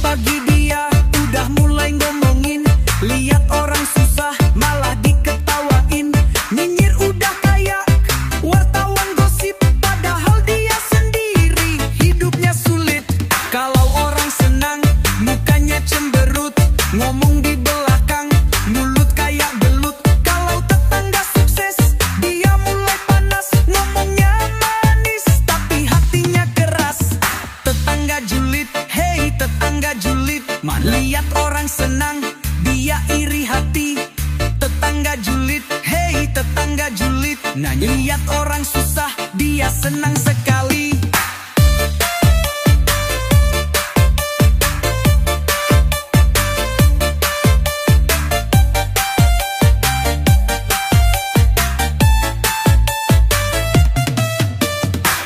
Pagi-pagi dia udah mulai ngomongin, lihat orang susah malah diketawain. Nyinyir udah kayak wartawan gosip, padahal dia sendiri hidupnya sulit. Kalau orang senang mukanya cemberut, ngomong di belakang mulut kayak belut. Kalau tetangga sukses dia mulai panas, ngomongnya manis tapi hatinya keras. Tetangga julid, hey tetangga julid, lihat orang senang dia iri hati. Tetangga julid, hey tetangga julid, nah lihat orang susah dia senang sekali.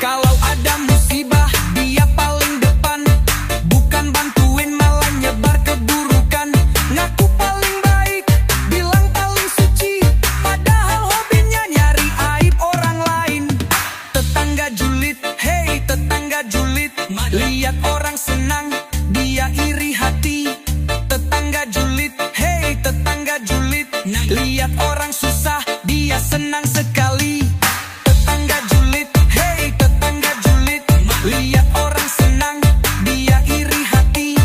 Kalau ada musibah dia paling depan, bukan bantuin malah nyebar keburukan. Ngaku paling baik, bilang paling suci, padahal hobinya nyari aib orang lain. Tetangga julid, hey tetangga julid, lihat orang senang dia iri hati. Tetangga julid, hey tetangga julid, lihat orang susah dia senang sekali. Tetangga julid, hey tetangga julid, lihat orang senang dia iri hati.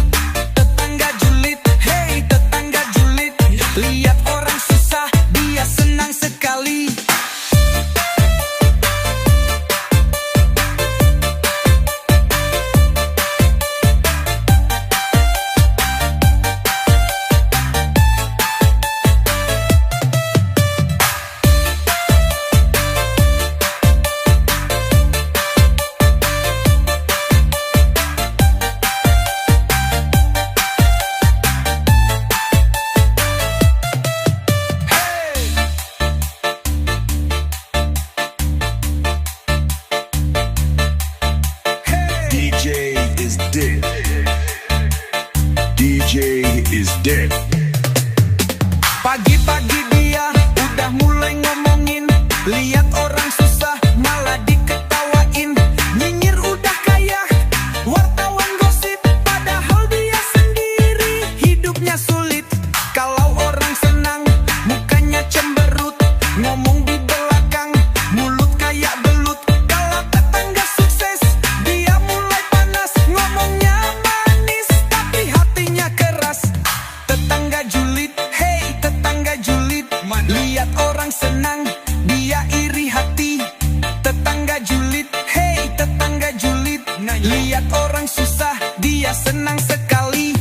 Tetangga julid, hey tetangga julid, lihat orang susah dia senang sekali. DJ is dead. DJ is dead. Pagi-pagi dia udah mulai ngomongin, lihat orang susah malah diketawain. Nyinyir udah kayak wartawan gosip, padahal dia sendiri hidupnya sulit. Kalau orang senang mukanya cemberut, ngomong di belakang mulut kayak belut. Kalau tetangga sukses dia mulai panas, ngomongnya manis tapi hatinya keras. Tetangga julid, hey tetangga julid, lihat orang senang dia iri hati. Tetangga julid, hey tetangga julid, lihat orang susah dia senang sekali.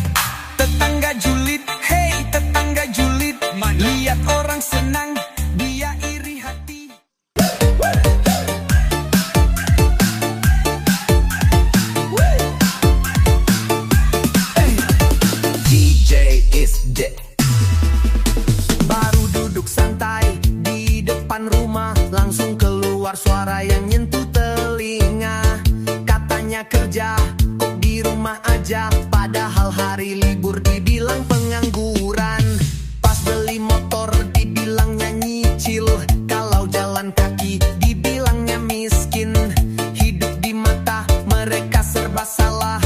Tetangga julid, hey tetangga julid, lihat orang senang dia iri hati. DJ is dead. Baru duduk santai di depan rumah, langsung keluar suara yang nyentuh telinga. Katanya kerja, kok di rumah aja, padahal hari libur dibilang pengangguran. Pas beli motor dibilangnya nyicil, kalau jalan kaki dibilangnya miskin. Hidup di mata mereka serba salah,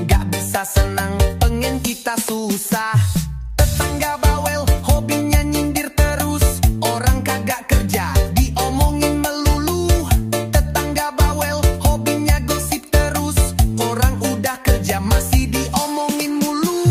gak bisa senang, pengen kita susah. Tetangga bawel, hobinya nyindir terus, orang kagak kerja diomongin melulu. Tetangga bawel, hobinya gosip terus, orang udah kerja masih diomongin mulu.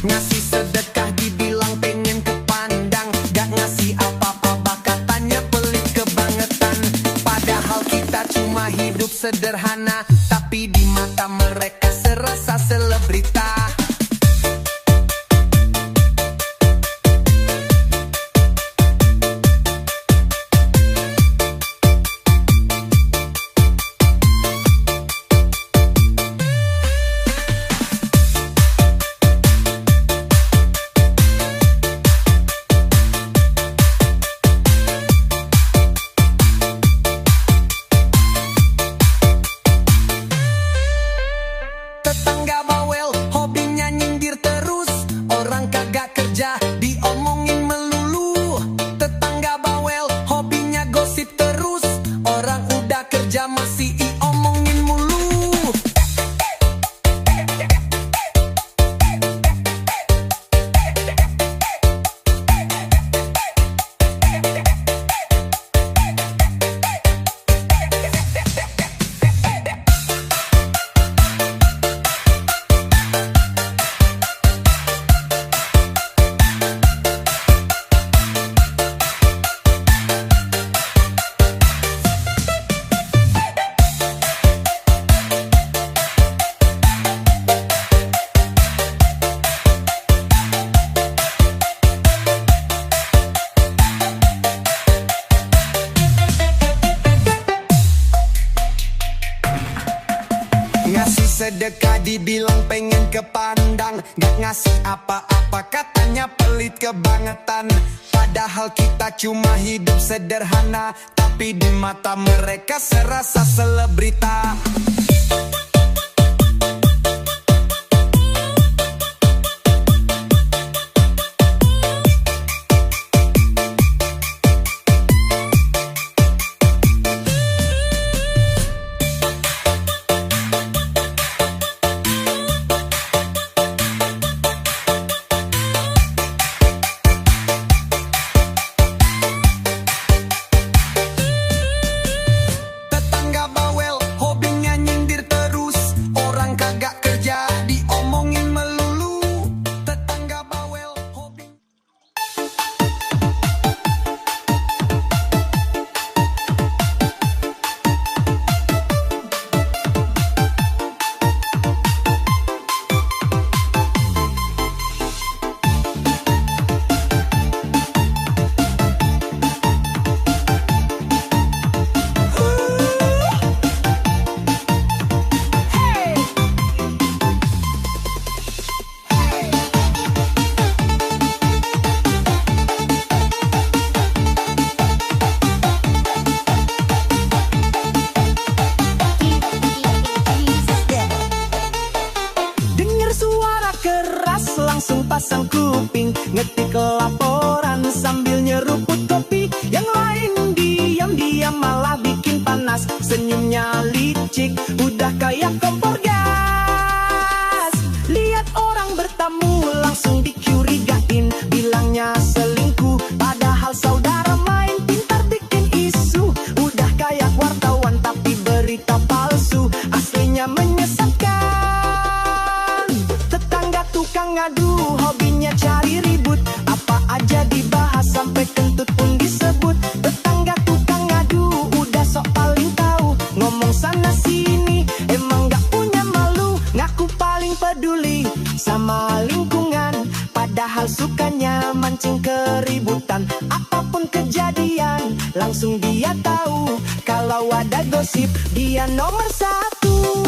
Ngasih sedekah dibilang pengen kepandang, gak ngasih apa-apa katanya pelit kebangetan. Padahal kita cuma hidup sederhana, tapi di mata mereka serasa selebrita. Tetangga bawel, hobi Ngasih sedekah dibilang pengen kepandang, gak ngasih apa-apa katanya pelit kebangetan. Padahal kita cuma hidup sederhana, tapi di mata mereka serasa selebrita. Langsung pasang kuping, ngetik laporan sambil nyeruput kopi. Yang lain diam-diam malah bikin panas, senyumnya licik, udah kayak kompor gas. Lihat orang bertamu langsung dicurigain, bilangnya selingkuh, padahal saudara main pintar bikin isu. Udah kayak wartawan tapi berita palsu, aslinya menyesatkan. Tetangga tukang ngadu, hobinya cari ribut, apa aja dibahas sampai kentut pun disebut. Tetangga tukang ngadu, udah sok paling tahu, ngomong sana sini, emang gak punya malu. Ngaku paling peduli sama lingkungan, padahal sukanya mancing keributan. Apapun kejadian, langsung dia tahu, kalau ada gosip, dia nomor satu.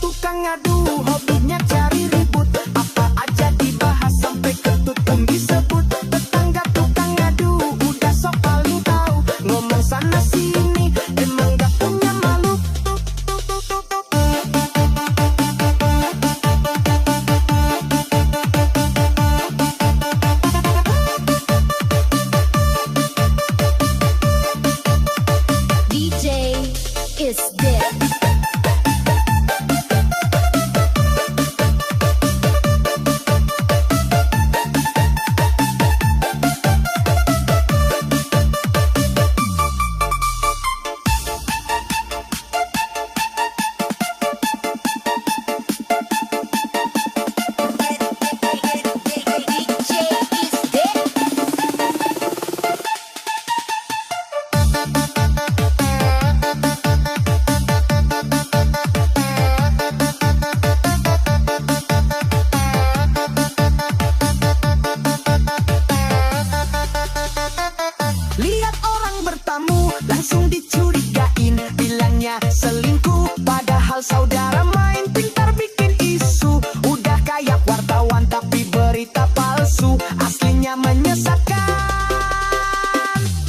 Tukang ngadu, hobinya cari ribut, apa aja dibahas sampai kentut pun disebut. Tetangga tukang ngadu, udah sok paling tahu, ngomong sana sini, emang gak punya malu. DJ is dead. Lihat orang bertamu, langsung dicurigain, bilangnya selingkuh, padahal saudara main pintar bikin isu. Udah kayak wartawan tapi berita palsu, aslinya menyesatkan.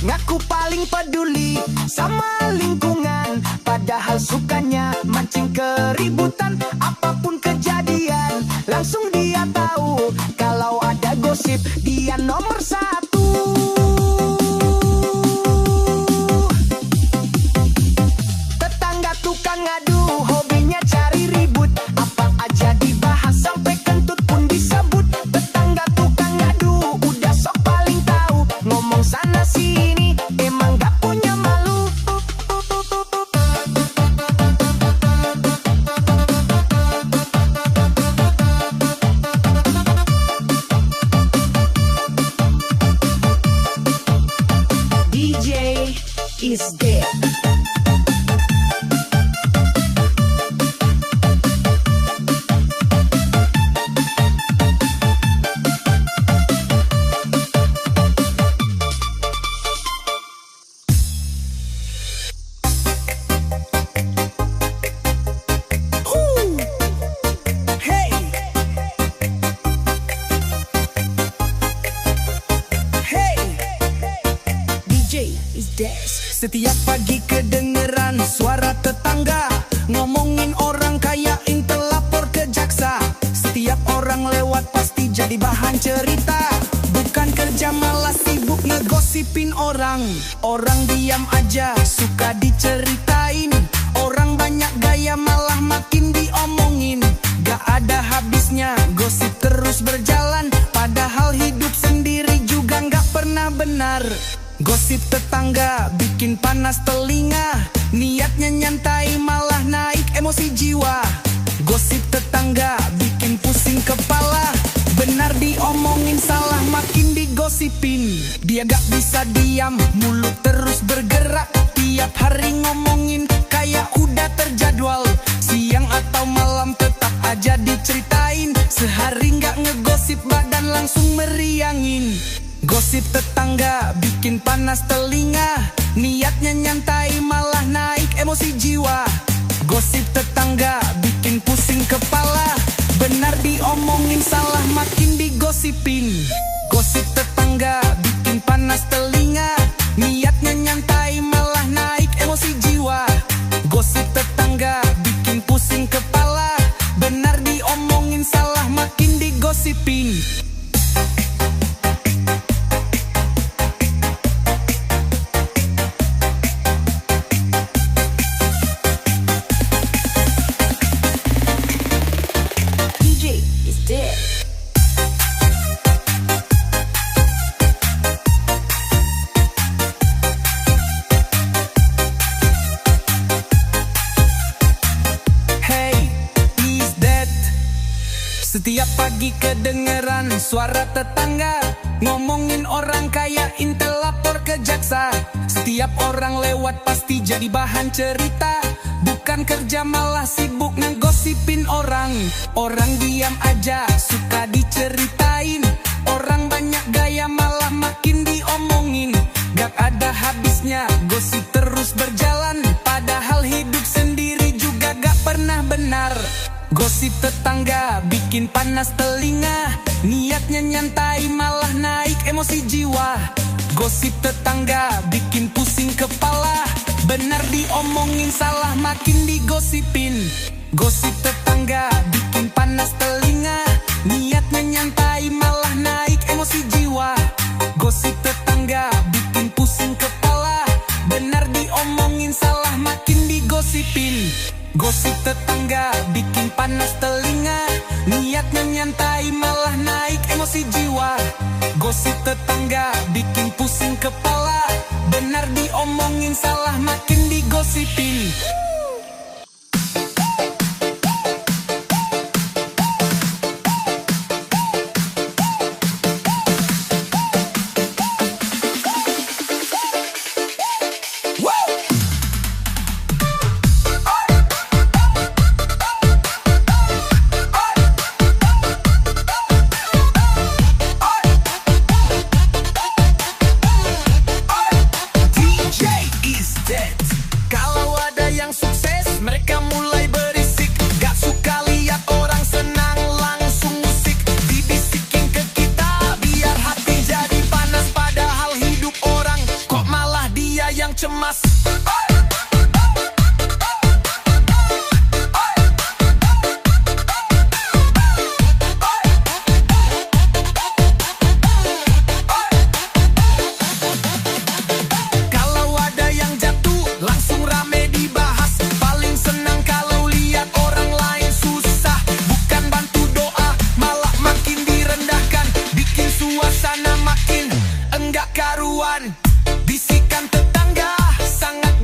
Ngaku paling peduli sama lingkungan, padahal sukanya mancing keributan. Apapun kejadian, langsung dia tahu, kalau ada gosip, dia nomor satu. Tukang ngadu, hobinya cari ribut, apa aja dibahas sampai kentut pun disebut. Tetangga tukang ngadu, udah sok paling tahu, ngomong sana sini, emang gak punya malu. DJ is dead. Des. Setiap pagi kedengeran suara tetangga ngomongin orang kaya intel lapor ke jaksa. Setiap orang lewat pasti jadi bahan cerita. Bukan kerja malah sibuk ngegosipin orang. Orang diam aja suka diceritain. Orang banyak gaya malah makin diomongin. Gak ada habisnya gosip terus berjalan. Padahal hidup sendiri juga gak pernah benar. Gosip tetangga bikin panas telinga. Niatnya nyantai malah naik emosi jiwa. Gosip tetangga bikin pusing kepala. Benar diomongin, salah makin digosipin. Dia gak bisa diam, mulut terus bergerak. Tiap hari ngomongin kayak udah terjadwal. Siang atau malam tetap aja diceritain. Sehari gak ngegosip badan langsung meriangin. Gosip tetangga bikin panas telinga. Niatnya nyantai malah naik emosi jiwa. Gosip tetangga bikin pusing kepala. Benar diomongin, salah makin digosipin. Gosip tetangga bikin panas telinga. Niatnya nyantai malah naik emosi jiwa. Gosip tetangga bikin pusing kepala. Benar diomongin, salah makin digosipin. DJ is dead. Hey, is dead. Setiap pagi kedengeran suara tetangga ngomongin orang kaya intel lapor ke jaksa. Setiap orang lewat pasti jadi bahan cerita. Bukan kerja malah sibuk ngegosipin orang. Orang diam aja suka diceritain. Orang banyak gaya malah makin diomongin. Gak ada habisnya gosip terus berjalan. Padahal hidup sendiri juga gak pernah benar. Gosip tetangga bikin panas telinga. Niatnya nyantai malah naik emosi jiwa. Gosip tetangga bikin pusing kepala. Benar diomongin, salah makin digosipin. Gosip tetangga bikin panas telinga. Niatnya nyantai malah naik emosi jiwa. Gosip tetangga bikin pusing kepala. Benar diomongin, salah makin digosipin. Gosip tetangga bikin panas telinga. Niatnya nyantai malah naik emosi jiwa. Gosip tetangga bikin pusing kepala. Benar diomongin, salah makin digosipin. DJ is dead. Kalau ada yang sukses, mereka mulai berisik. Gak suka lihat orang senang, langsung musik dibisikin ke kita, biar hati jadi panas. Padahal hidup orang, kok malah dia yang cemas. Kalau ada yang jatuh, langsung rame dibahas. Paling senang kalau lihat orang lain susah. Bukan bantu doa, malah makin direndahkan. Bikin suasana makin enggak karuan. Bisikan tetangga sangat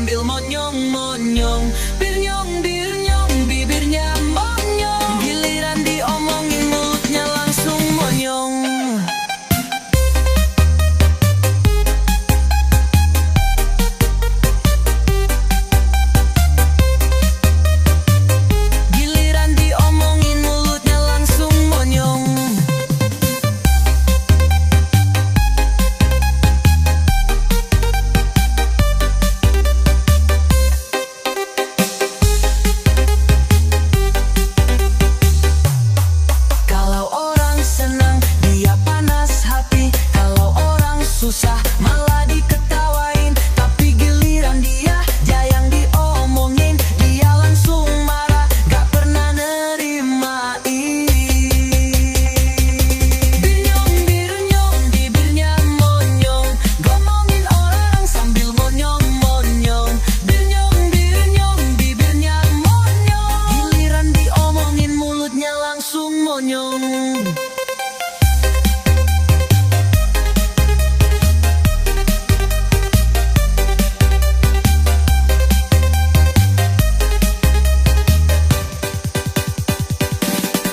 sambil monyong-monyong. Bir-nyong, bibirnya monyong. Giliran diomongin mulutnya langsung monyong. Giliran diomongin mulutnya langsung monyong. Kalau orang senang dia panas hati, kalau orang susah malah diketawain. Tapi giliran dia yang diomongin, dia langsung marah, gak pernah nerimain. Bir-nyong, bibirnya monyong. Ngomongin orang sambil monyong-monyong. Bir-nyong, bibirnya monyong. Giliran diomongin mulutnya langsung monyong.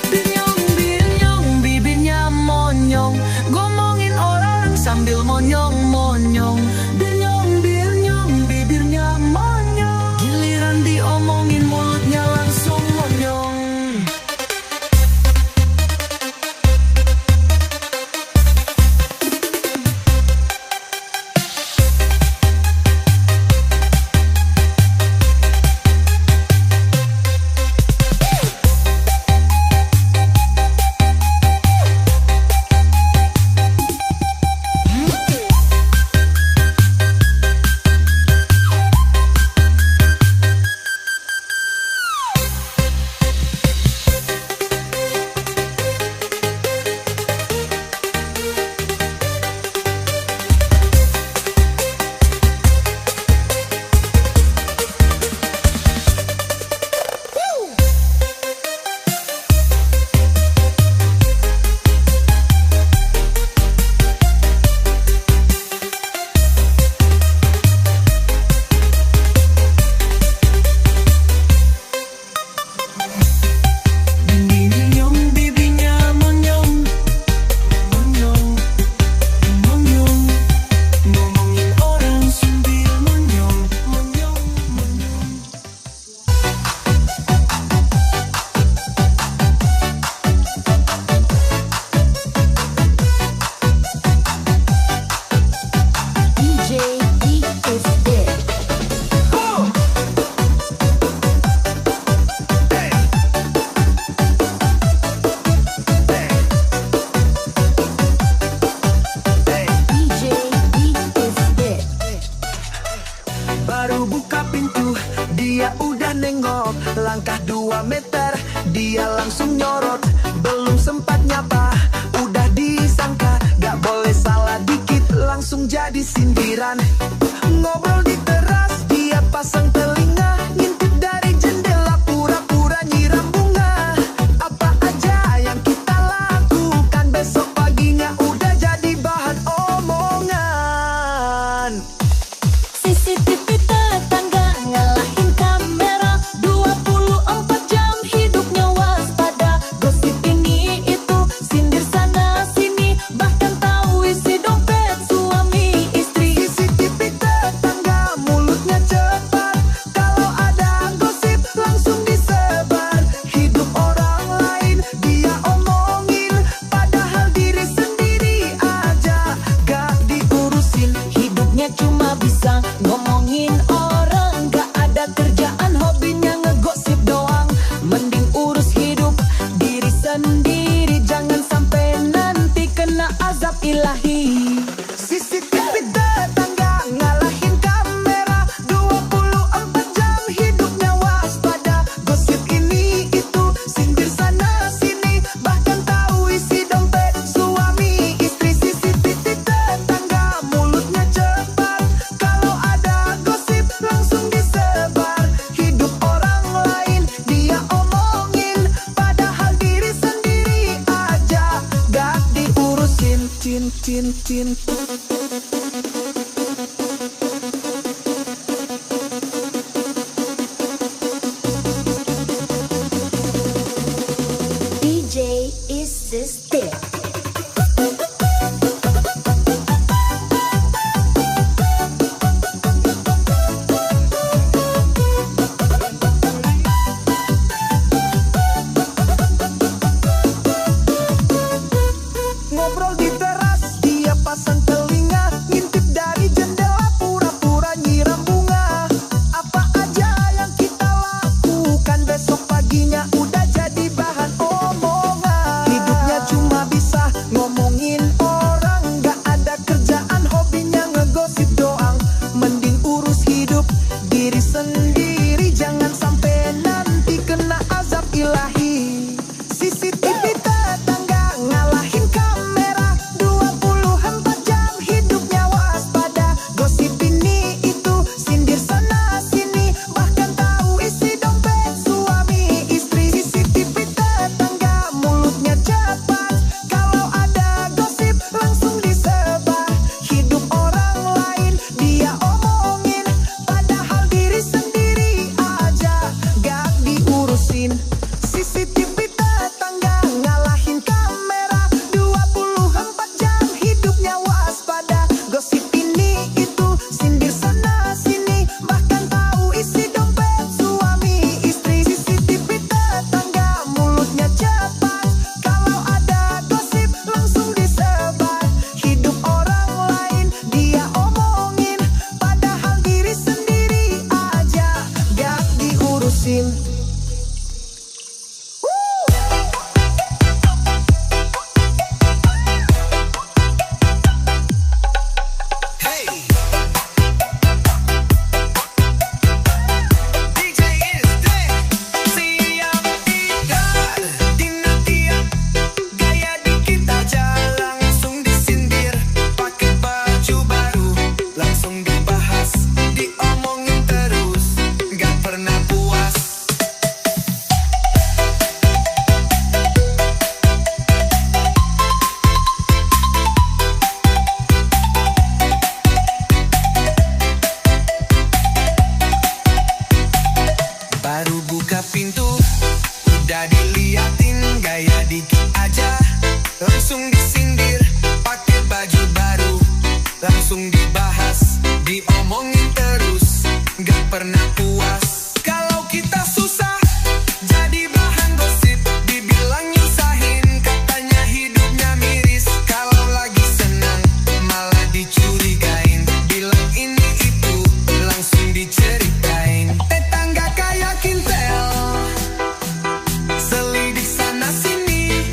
Bir-nyong, bibirnya monyong. Ngomongin orang sambil monyong-monyong. Bir-nyong, bibirnya monyong. Giliran diomongin mulutnya langsung monyong. Bir-nyong, bibirnya monyong. Monyong, monyong. Ngomongin orang sambil monyong, monyong, monyong. DJ E is dead. DJ E is dead. Baru buka pintu, dia udah nengok. Langkah 2 meter, dia langsung nyorot. Belum sempat nyapa, udah disangka. Gak boleh salah dikit, langsung jadi sindiran. Ngobrol di teras, dia pasang telinga. Ngintip dari jendela, pura-pura nyiram bunga. Apa aja yang kita lakukan, besok paginya udah jadi bahan omongan. CCTV tetangga ngalahin kamera 24 jam hidupnya waspada. Gosip ini itu sindir sana sini, bahkan tahu isi dompet suami istri. CCTV tetangga mulutnya cepat, kalau ada gosip langsung disebar. Hidup orang lain dia omongin, padahal diri sendiri aja gak diurusin. Hidupnya cuma bisa ngomongin orang, gak ada kerjaan, hobinya ngegosip doang. Mending urus hidup diri sendiri, jangan sampai nanti kena azab ilahi. CCTV tetangga ngalahin kamera 24 jam hidupnya waspada. Gosip ini itu sindir sana sini, bahkan tahu isi dompet suami istri. CCTV tetangga mulutnya cepat, kalau ada gosip langsung disebar. Hidup orang lain dia omongin, padahal diri sendiri aja gak diurusin. Cin. diri sendiri, jangan sampai nanti kena azab ilahi. CCTV tetangga ngalahin kamera, 24 jam hidupnya waspada. Gosip ini itu, sindir sana sini, bahkan tahu isi dompet suami istri. CCTV tetangga mulutnya cepat, kalau ada gosip langsung disebar. Hidup orang lain dia omongin, padahal diri sendiri aja gak diurusin. CCTV tetangga ngalahin kamera, 24 jam hidupnya waspada. Gosip ini itu, sindir sana sini, bahkan tahu isi dompet suami istri. CCTV tetangga mulutnya cepat, kalau ada gosip langsung disebar. Hidup orang lain dia omongin, padahal diri sendiri aja gak diurusin. DJ is dead. Siap tidak dinantian, gaya dikit aja langsung disindir. Pakai baju baru langsung dibahas, diomongin terus, gak pernah puas. Baru buka pintu, udah diliatin, gaya dikit aja langsung disindir. Pakai baju baru langsung dibahas, diomongin terus, gak pernah puas. Kalau kita susah jadi bahan gosip, dibilang nyusahin, katanya hidupnya miris. Kalau lagi senang malah dicurigain, bilang ini itu langsung diceritain. Tetangga kayak kintel, selidik sana sini,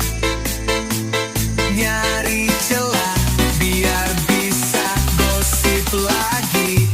nyari celah biar bisa gosip lagi.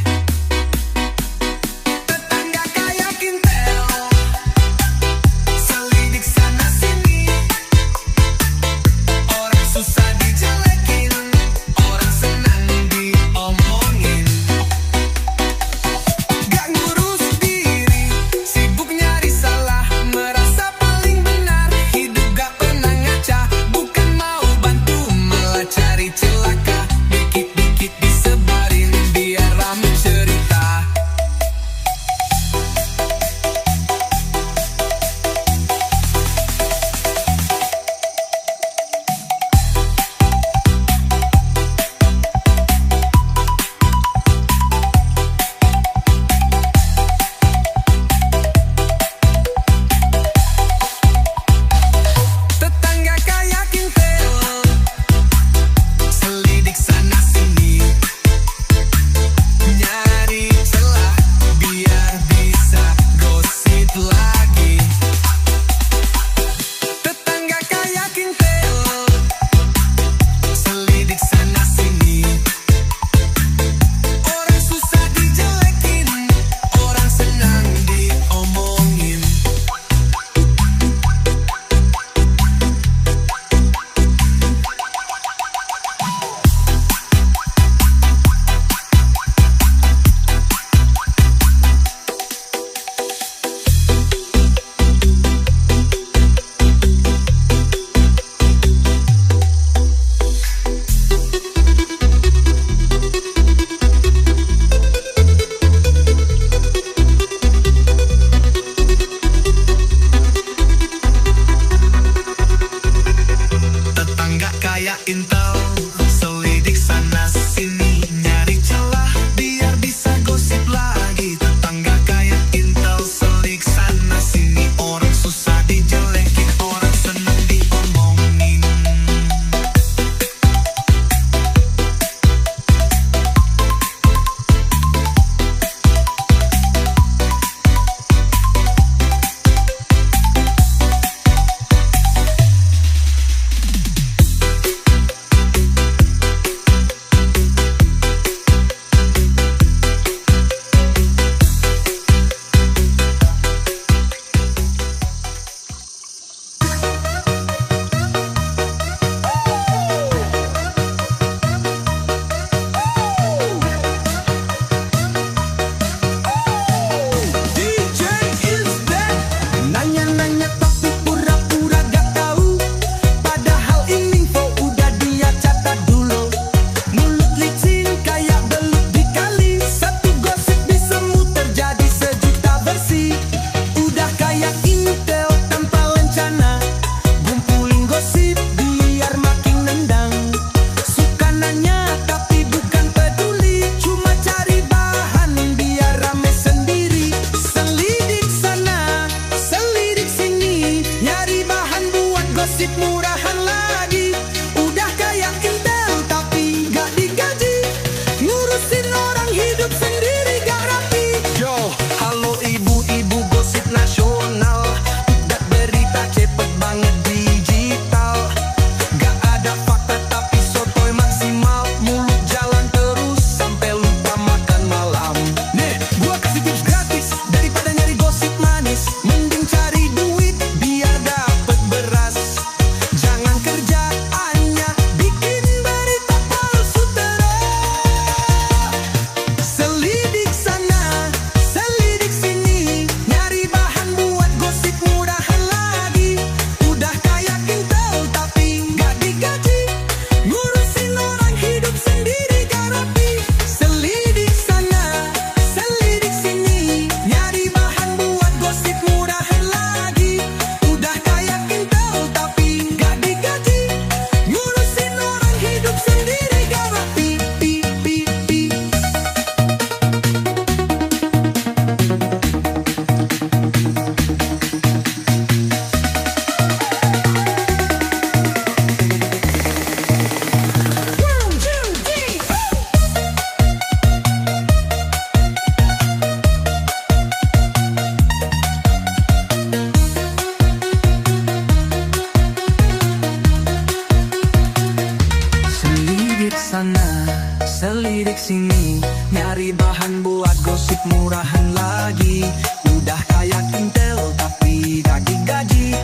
bahan lagi. Udah kayak Intel tapi gak digaji.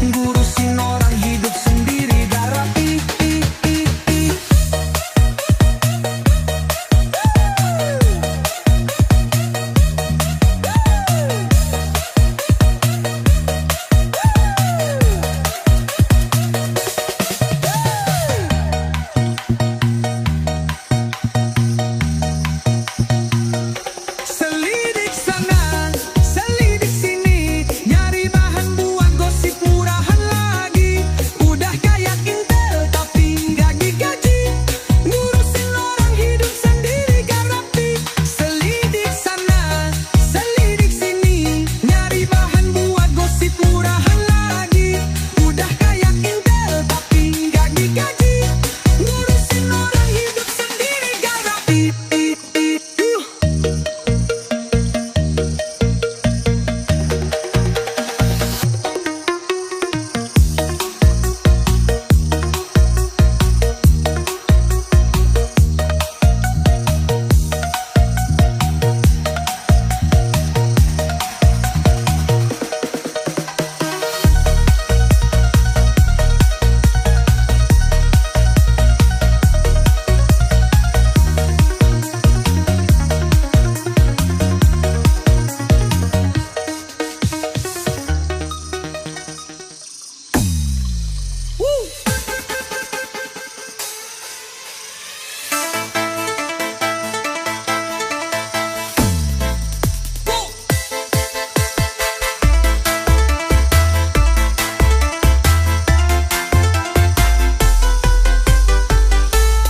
Ngurusin orang hidup sendiri gak rapi. Selidik sana, selidik sini, nyari bahan buat gosip murahan lagi. Udah kayak Intel tapi gak digaji. Ngurusin orang hidup sendiri gak rapi. Selidik sana, selidik sini, nyari bahan buat gosip murahan lagi. Udah kayak Intel tapi gak digaji. Ngurusin orang hidup sendiri gak rapi.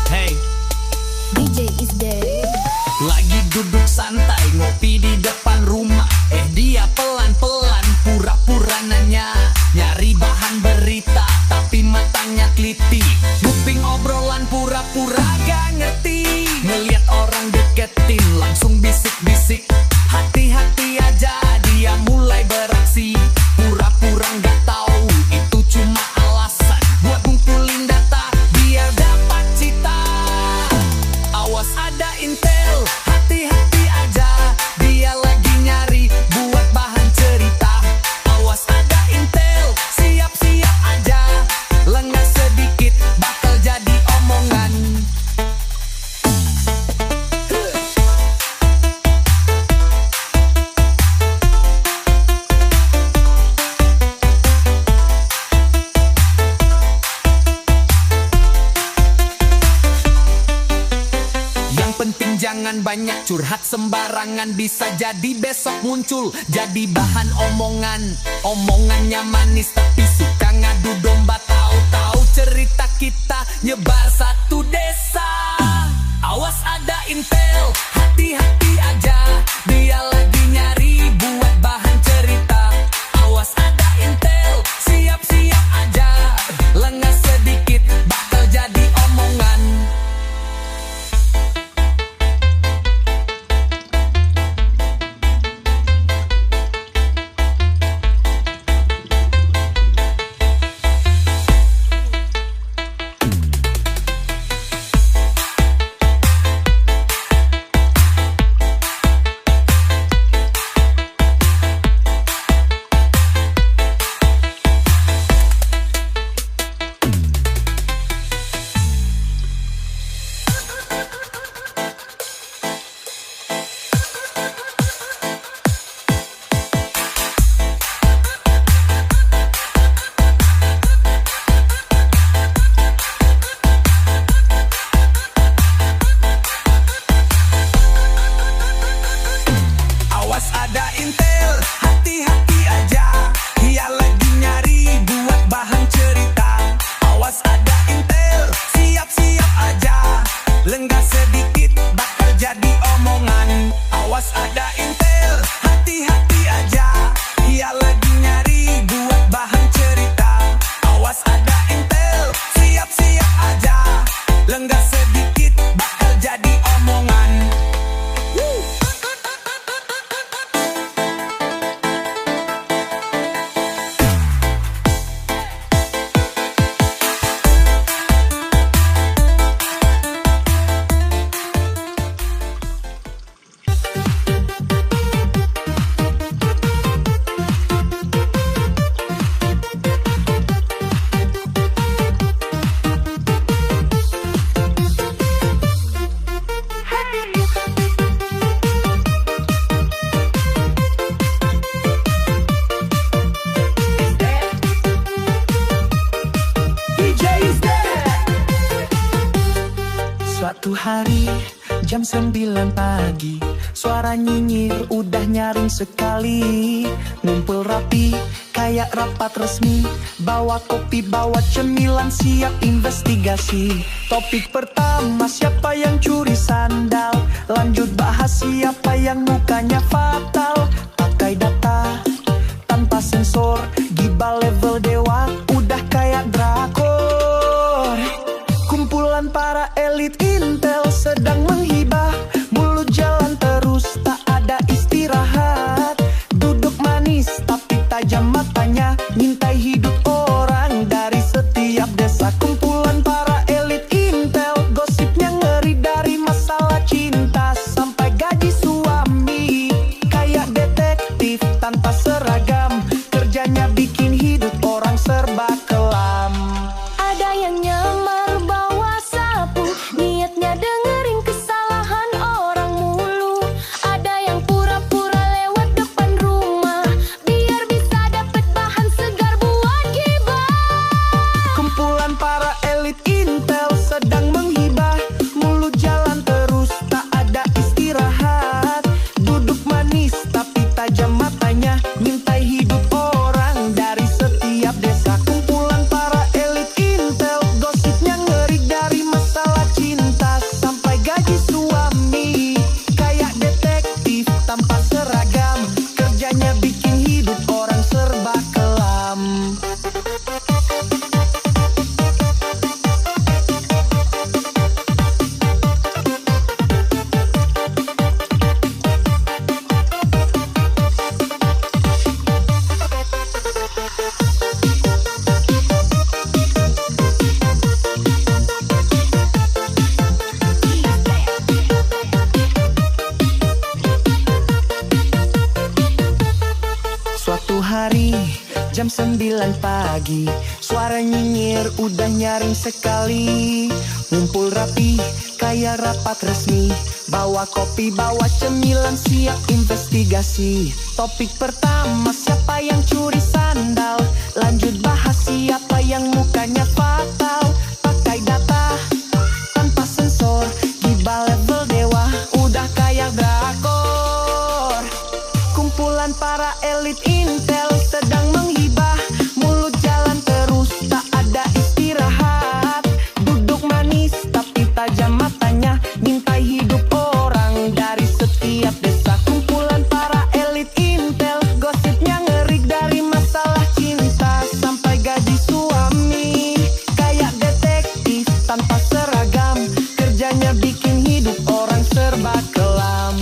Hey, DJ is dead. lagi duduk santai ngopi di depan rumah. Dia pelan-pelan pura-pura nanya, nyari bahan berita tapi matanya teliti. Kuping obrolan pura-pura gak ngerti. Ngeliat orang deketin langsung bisik-bisik. Hati-hati aja dia mulai beraksi. Pura-pura gak tahu itu cuma alasan buat ngumpulin data biar dapat cita. Awas ada Intel, hati-hati aja. Dia lagi nyari buat bahan cerita. Awas ada Intel, siap-siap aja. Lengah sedikit bakal jadi omongan. Yang penting jangan banyak curhat sembarangan. Bisa jadi besok muncul jadi bahan omongan. Omongannya manis tapi suka ngadu domba. Tahu-tahu cerita kita nyebar satu desa. Awas ada Intel, hati-hati aja. Dia lagi nyari buat bahan cerita. Awas ada Intel, siap-siap aja. Lengah sedikit bakal jadi omongan. Awas ada Intel, hati-hati aja. Dia lagi nyari buat bahan cerita. Awas ada Intel, siap-siap aja. Lenggah sedikit bakal jadi omongan. Awas ada Intel, hati-hati aja. Dia lagi nyari buat bahan cerita. Awas ada Intel, siap-siap aja. Lenggah sedikit bakal jadi omongan. hari jam 9 pagi, suara nyinyir udah nyaring sekali. Ngumpul rapi kayak rapat resmi, bawa kopi bawa cemilan siap investigasi. Topik pertama, siapa yang curi sandal? Lanjut bahas siapa yang mukanya fatal. Pakai data tanpa sensor, gibah level dewa udah kayak drakor. Kumpulan para elit intel sedang menghibah, mulut jalan terus tak ada istirahat. Duduk manis tapi tajam matanya, ngintai hidup orang dari setiap desa. Kumpulan para elit intel, gosipnya ngeri dari masalah cinta sampai gaji suami. Kayak detektif tanpa seragam, kerjanya bikin hidup orang serba kelam. Ada yang nyamar bawa sapu, niatnya dengerin kesalahan orang mulu. Ada yang pura-pura lewat depan rumah, biar bisa dapet bahan segar buat gibah. Kumpulan para elit intel sedang menghibah, mulut jalan terus tak ada istirahat. Duduk manis tapi tajam matanya, ngintai hidup orang dari setiap desa. Kumpulan para elit intel, gosipnya ngeri dari masalah cinta sampai gaji suami. Kayak detektif tanpa seragam, kerjanya bikin hidup orang serba kelam. Suatu hari jam 9 pagi, suara nyinyir udah nyaring sekali. Ngumpul rapi kayak rapat resmi, bawa kopi bawa cemilan siap investigasi. Topik pertama, siapa yang curi sandal? Lanjut bahas siapa yang mukanya fatal. Pakai data tanpa sensor, gibah level dewa udah kayak drakor. Kumpulan para elit intel sedang menghibah, mulut jalan terus tak ada istirahat. Duduk manis tapi tajam matanya, ngintai hidup orang dari setiap desa. Kumpulan para elit intel, gosipnya ngeri dari masalah cinta sampai gaji suami. Kayak detektif tanpa seragam, kerjanya bikin hidup orang serba kelam.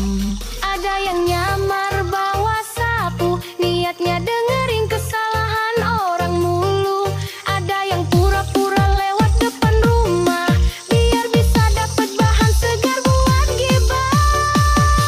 Ada yang nyamar bawa sapu, niatnya dengerin kesalahan orang mulu. Ada yang pura-pura lewat depan rumah, biar bisa dapet bahan segar buat gibah.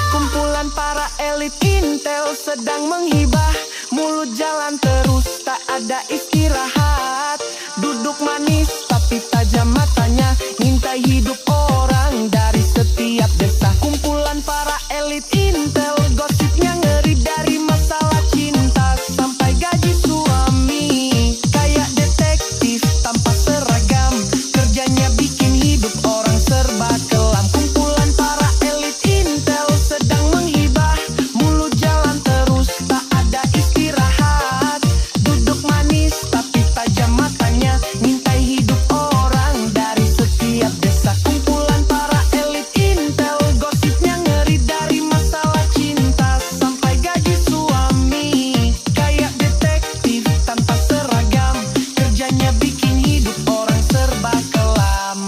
Kumpulan para elit intel sedang menghibah, mulut jalan terus tak ada istirahat. Duduk manis tapi tajam matanya, ngintai hidup orang dari setiap desa. Kumpulan para elit intel, gosipnya ngeri dari masalah cinta sampai gaji suami. Kayak detektif tanpa seragam, kerjanya bikin hidup orang serba kelam. Kumpulan para elit intel sedang menghibah, mulut jalan terus tak ada istirahat. Duduk manis tapi tajam matanya, ngintai hidup orang dari setiap desa. Kumpulan para elit intel, gosipnya ngeri dari masalah cinta sampai gaji suami. Kayak detektif tanpa seragam, kerjanya bikin hidup orang serba kelam.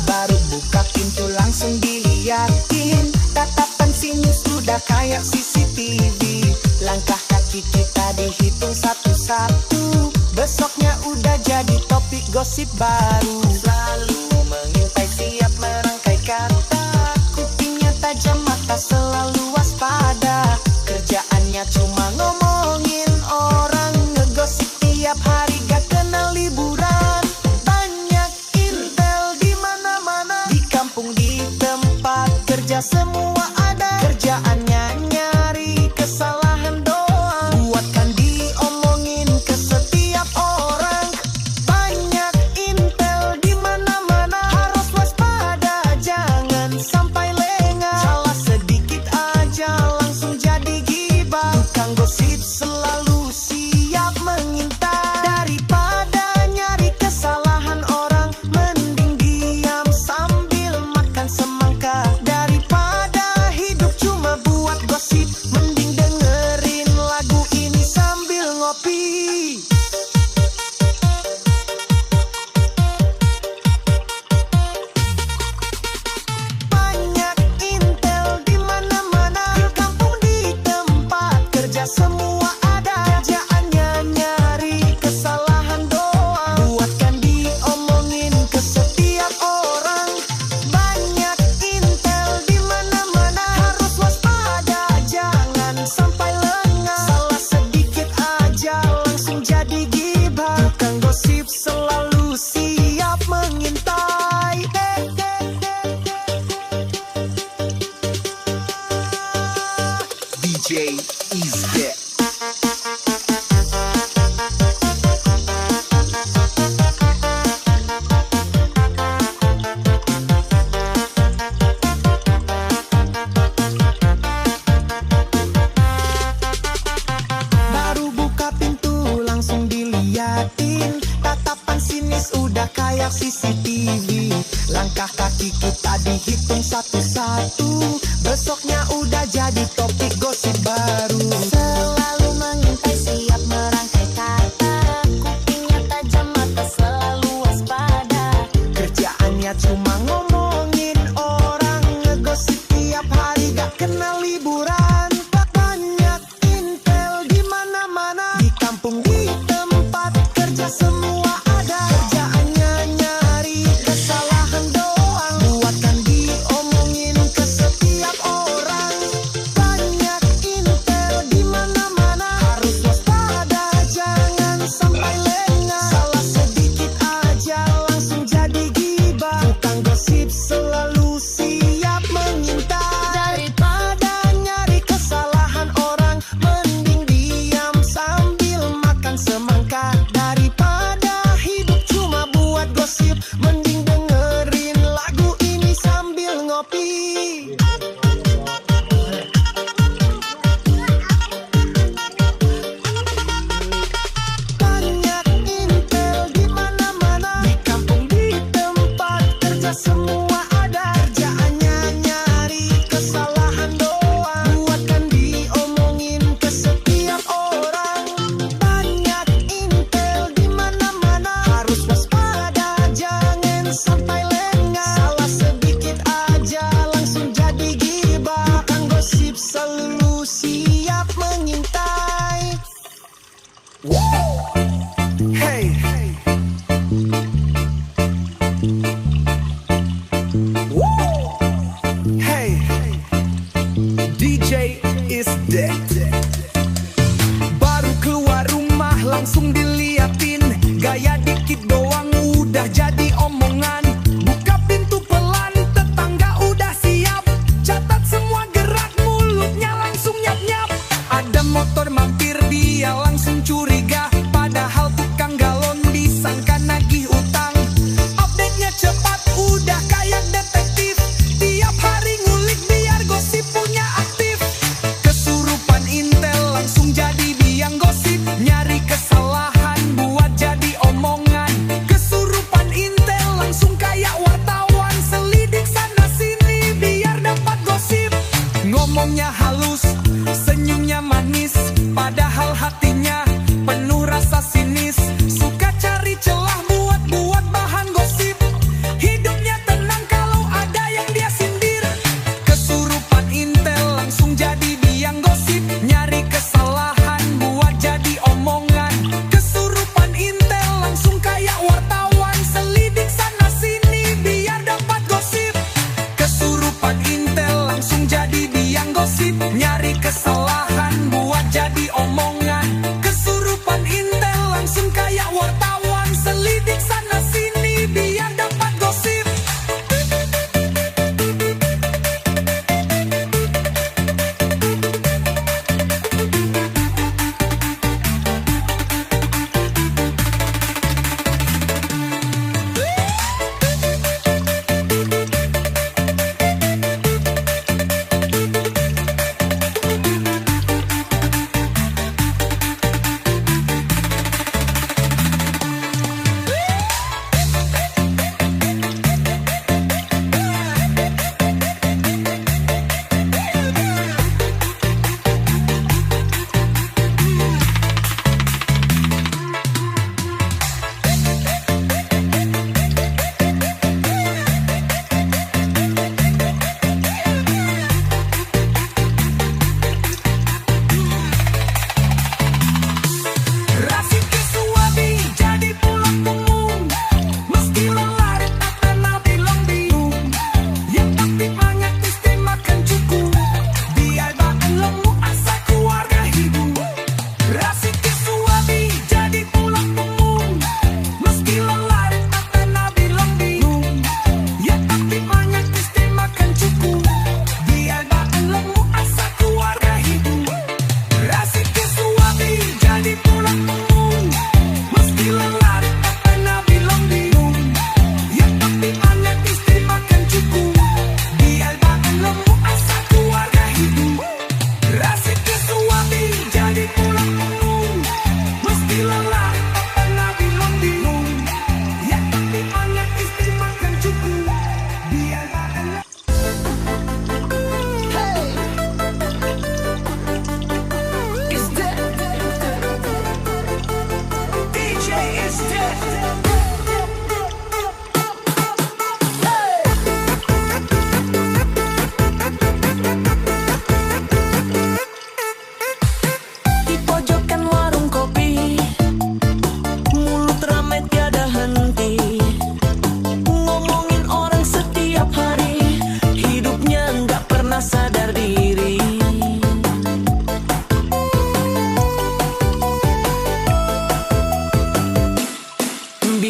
Baru buka pintu langsung diliatin, tatapan sinis udah kayak CCTV. Langkah kaki kita dihitung satu-satu, besoknya udah jadi topik gosip baru. Selalu mengintai siap merangkai kata, kupingnya tajam mata selalu waspada. Kerja semua ada. Kerjaannya nyari kesalahan doang, buatkan diomongin ke setiap orang. Banyak intel di mana-mana, harus waspada, jangan sampai lengah. Salah sedikit aja langsung jadi gibah. Tukang gosip selalu siap mengintai. Daripada nyari kesalahan orang, mending diam sambil makan semangka. Daripada hidup cuma buat gosip, mending dengerin lagu ini sambil ngopi. Banyak intel di mana-mana, di kampung di tempat kerja semua ada. Kerjaannya nyari kesalahan doang, buatkan diomongin ke setiap orang. Banyak intel di mana-mana, harus waspada, jangan sampai lengah. Salah sedikit aja langsung jadi gibah. Tukang gosip selalu siap mengintai. DJ is dead. Baru buka pintu langsung diliatin, tatapan sinis udah kayak CCTV. Langkah kaki kita dihitung satu-satu, besoknya udah jadi topik gosip baru. Selalu mengintai, siap merangkai kata. Kupingnya tajam, mata selalu waspada. Kerjaannya cuma ngomongin orang, ngegosip tiap hari gak kenal liburan. Banyak intel di mana-mana, di kampung di tempat kerja semua ada. Kerjaannya nyari kesalahan doang, buatkan diomongin ke setiap orang. Banyak intel di mana-mana, harus waspada, jangan sampai lengah. Salah sedikit aja langsung jadi gibah. Tukang gosip selalu siap mengintai. Daripada nyari kesalahan orang, mending diam sambil makan semangka. Daripada hidup cuma buat gosip, mending dengerin lagu ini sambil ngopi. Banyak intel di mana-mana, di kampung di tempat kerja semua ada. Kerjaannya nyari kesalahan doang, buatkan diomongin ke setiap orang. Banyak intel di mana-mana, harus waspada, jangan sampai lengah. Salah sedikit aja langsung jadi gibah. Tukang gosip selalu siap mengintai. Hey, hey, DJ is dead. Baru keluar rumah langsung diliatin, gaya dikit doang udah jadi omongan. Buka pintu pelan, tetangga udah siap. Catat semua gerak mulutnya langsung nyap-nyap. Ada motor mampir, dia langsung curiga. Padahal tukang galon disangka nagih utang. Update-nya cepat, udah kayak detektif. Tiap hari ngulik biar gosip punya aktif. Kesurupan intel langsung jadi biang gosip. Nyari kesalahan buat jadi omong.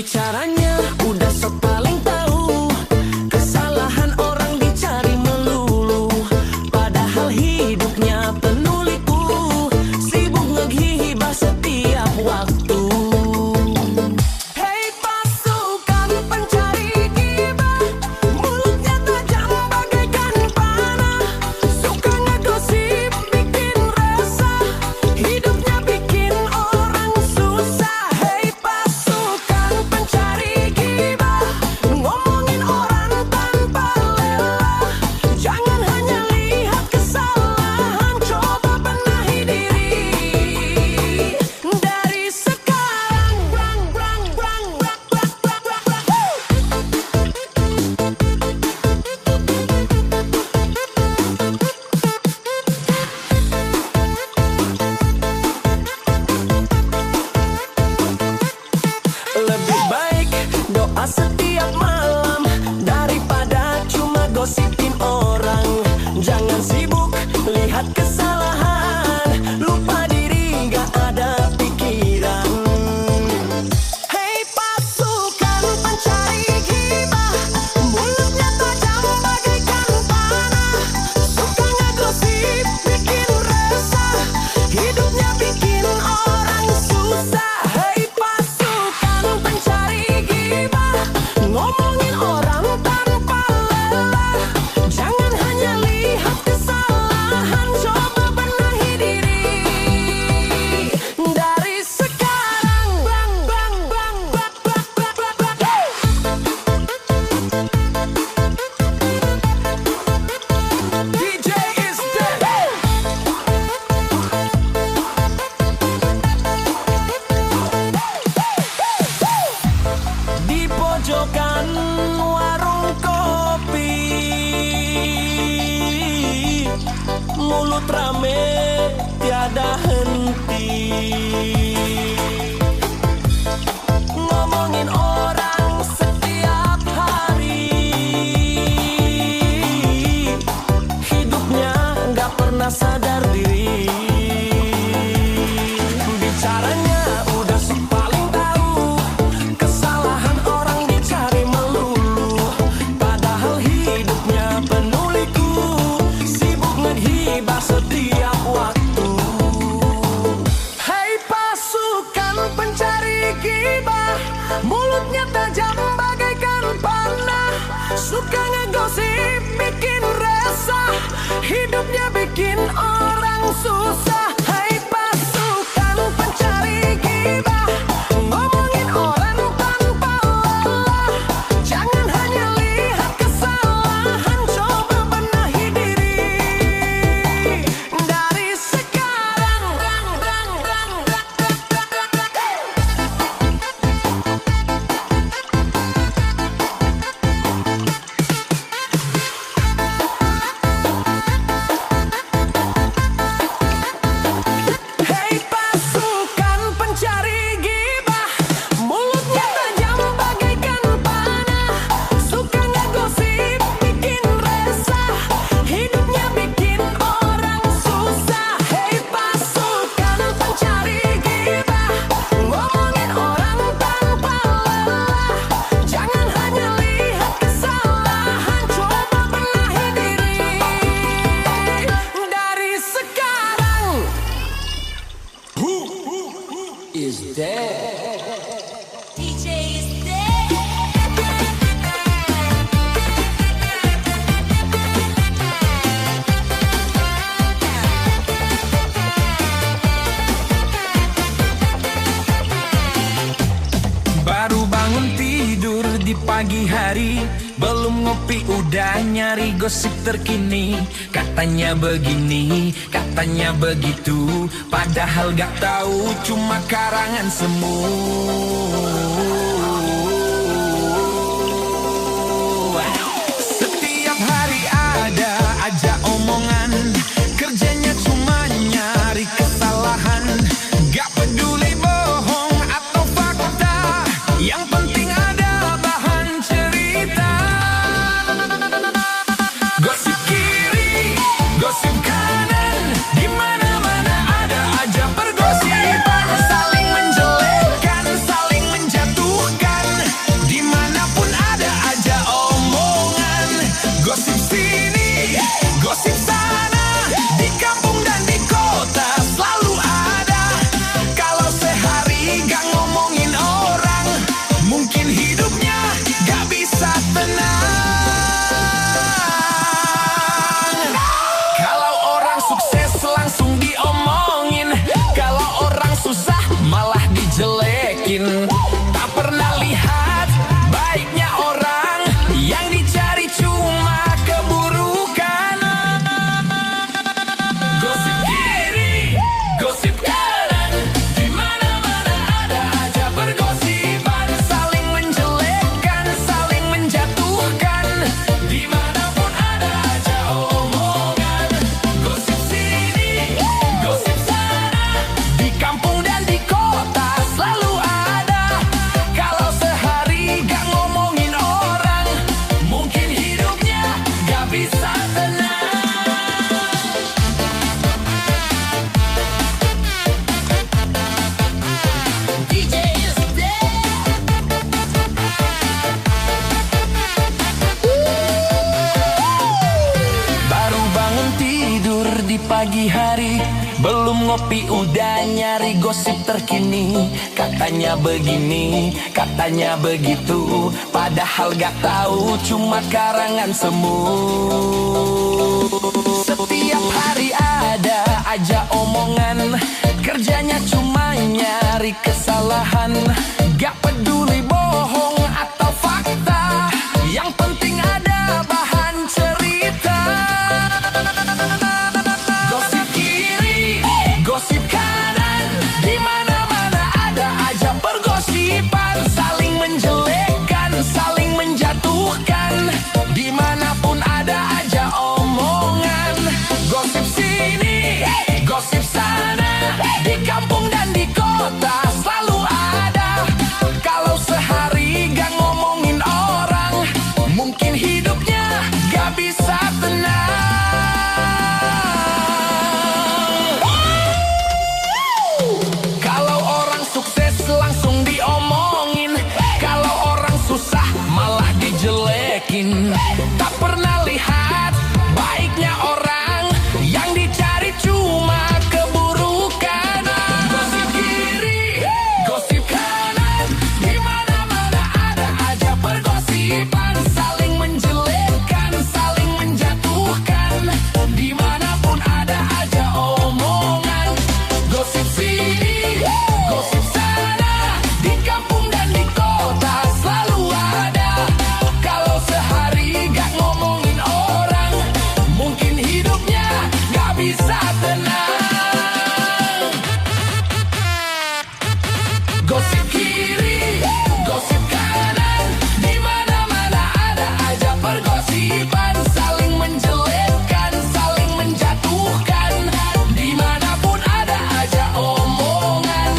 Bicaranya udah sok paling tahu, kesalahan orang dicari melulu, padahal hidupnya penuh liku, sibuk ngegibah setiap waktu. Hei pasukan pencari gibah, mulutnya tajam bagaikan panah, suka ngegosip bikin resah, hidupnya bikin orang susah. Hei pasukan pencari gibah, ngomongin orang tanpa lelah, jangan hanya lihat kesalahan, coba benahi diri dari sekarang. Brang, brang, brang, brang, brang, brang, brang, Lebih baik doa setiap malam daripada cuma gosipin orang. Jangan sibuk lihat kesalahan, lupa diri gak ada pikiran. Hei pasukan pencari gibah, mulutnya tajam bagaikan panah, suka ngegosip bikin resah, hidupnya bikin orang susah. Hei pasukan pencari gibah, ngomongin orang tanpa lelah, jangan hanya lihat kesalahan, coba benahi diri dari sekarang. Bang, bang, bang, bang, bang, bang, bang, bang. DJ is dead. Di pojokan warung kopi, mulut rame tiada henti, ngomongin orang setiap hari, hidupnya gak pernah sadar diri. Bicaranya udah sok paling tahu, kesalahan orang dicari melulu, padahal hidupnya penuh liku, sibuk ngegibah setiap waktu. Hei pasukan pencari gibah, mulutnya tajam bagaikan panah, suka ngegosip bikin resah, hidupnya bikin orang susah. Hei pasukan pencari gibah, ngomongin orang tanpa lelah, jangan hanya lihat kesalahan, coba benahi diri dari sekarang. Brang, brang, brang, brang, brang, brang, brang. Hei pasukan pencari gibah, mulutnya tajam bagaikan panah, suka ngegosip bikin resah, hidupnya bikin orang susah. Hei pasukan pencari gibah, ngomongin orang tanpa lelah, jangan hanya lihat kesalahan, coba benahi diri dari sekarang. Is dead. DJ is dead. Baru bangun tidur di pagi hari, belum ngopi udah nyari gosip terkini. Katanya begini, katanya begitu, padahal gak tahu cuma karangan semu. Setiap hari ada aja omongan, kerjanya cuma nyari kesalahan, gak peduli bohong atau fakta, yang penting ada bahan cerita. Gosip kiri, gosip kanan, di mana-mana ada aja pergosipan, saling menjelekkan, saling menjatuhkan. pagi hari, belum ngopi udah nyari gosip terkini. Katanya begini, katanya begitu, padahal gak tahu cuma karangan semu. Setiap hari ada aja omongan, kerjanya cuma nyari kesalahan. Gak peduli bohong atau fakta, yang penting ada bahan cerita. Gosip kiri, gosip kanan, di mana-mana ada aja pergosipan. Saling menjelekkan, saling menjatuhkan, dimanapun ada aja omongan. Gosip sini, gosip sana, di kampung dan di kota selalu ada. Kalau sehari gak ngomongin orang, mungkin hidupnya gak bisa tenang. Kalau orang sukses langsung diomongin, kalau orang susah malah dijelekin. Tak pernah lihat baiknya orang, yang dicari cuma keburukan. Gosip kiri, gosip kanan, di mana-mana ada aja pergosipan. Saling menjelekkan, saling menjatuhkan, dimanapun ada aja omongan. Gosip sini, gosip sana, di kampung dan di kota selalu ada. Kalau sehari gak ngomongin orang, mungkin hidupnya gak bisa tenang. Gosip kiri, gosip kanan, di mana-mana ada aja pergosipan. Saling menjelekkan, saling menjatuhkan, dimanapun ada aja omongan.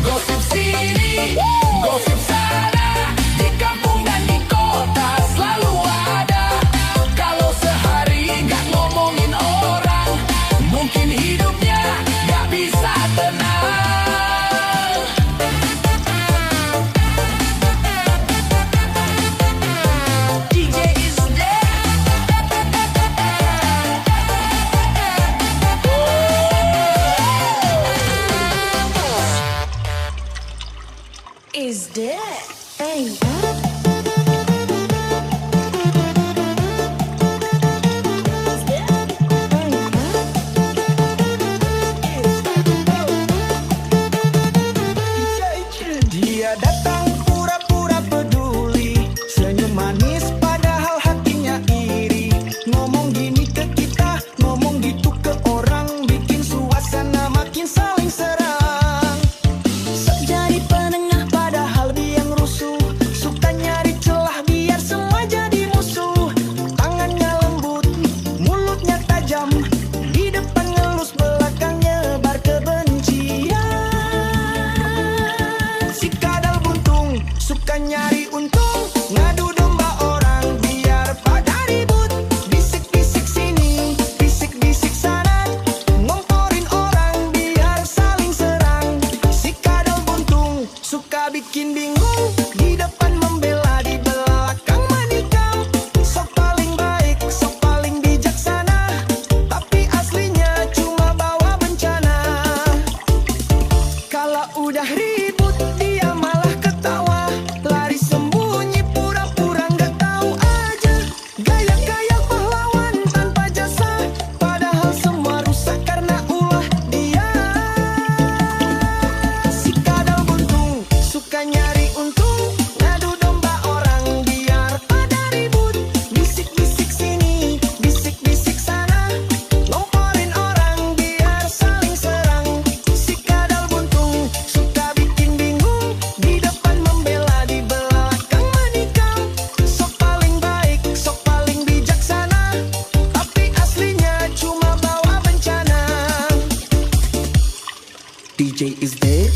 Gosip sini, gosip sana, di kampung dan di kota selalu ada. Kalau sehari gak ngomongin orang, mungkin hidupnya gak bisa tenang. DJ is Is dead. Hey. Dia datang pura-pura peduli, senyum manis padahal hatinya iri. Ngomong gini ke kita, ngomong gitu ke orang, bikin suasana makin saling serang. Sok jadi penengah padahal dia yang rusuh, Suka nyari celah biar semua jadi musuh. Tangannya lembut, mulutnya tajam, di depan ngelus, belakang nyebar kebencian. Si kadal buntung, suka nyari untung, ngadu domba orang biar pada ribut. Bisik-bisik sini, bisik-bisik sana, ngomporin orang biar saling serang. Si kadal buntung, suka bikin bingung, di depan membela, di belakang menikam. Sok paling baik, sok paling bijaksana, tapi aslinya cuma bawa bencana. Kalau udah ribut dia malah ketawa, lari sembunyi pura-pura nggak tahu aja. Gaya-gaya pahlawan tanpa jasa, padahal semua rusak karena ulah dia. Si kadal buntung, suka nyari untung, ngadu domba orang biar pada ribut. Bisik-bisik sini, bisik-bisik sana, ngomporin orang biar saling serang. Si kadal buntung, suka bikin bingung, di depan membela, di belakang menikam. Sok paling baik, sok paling bijaksana, tapi aslinya cuma bawa bencana. DJ is dead.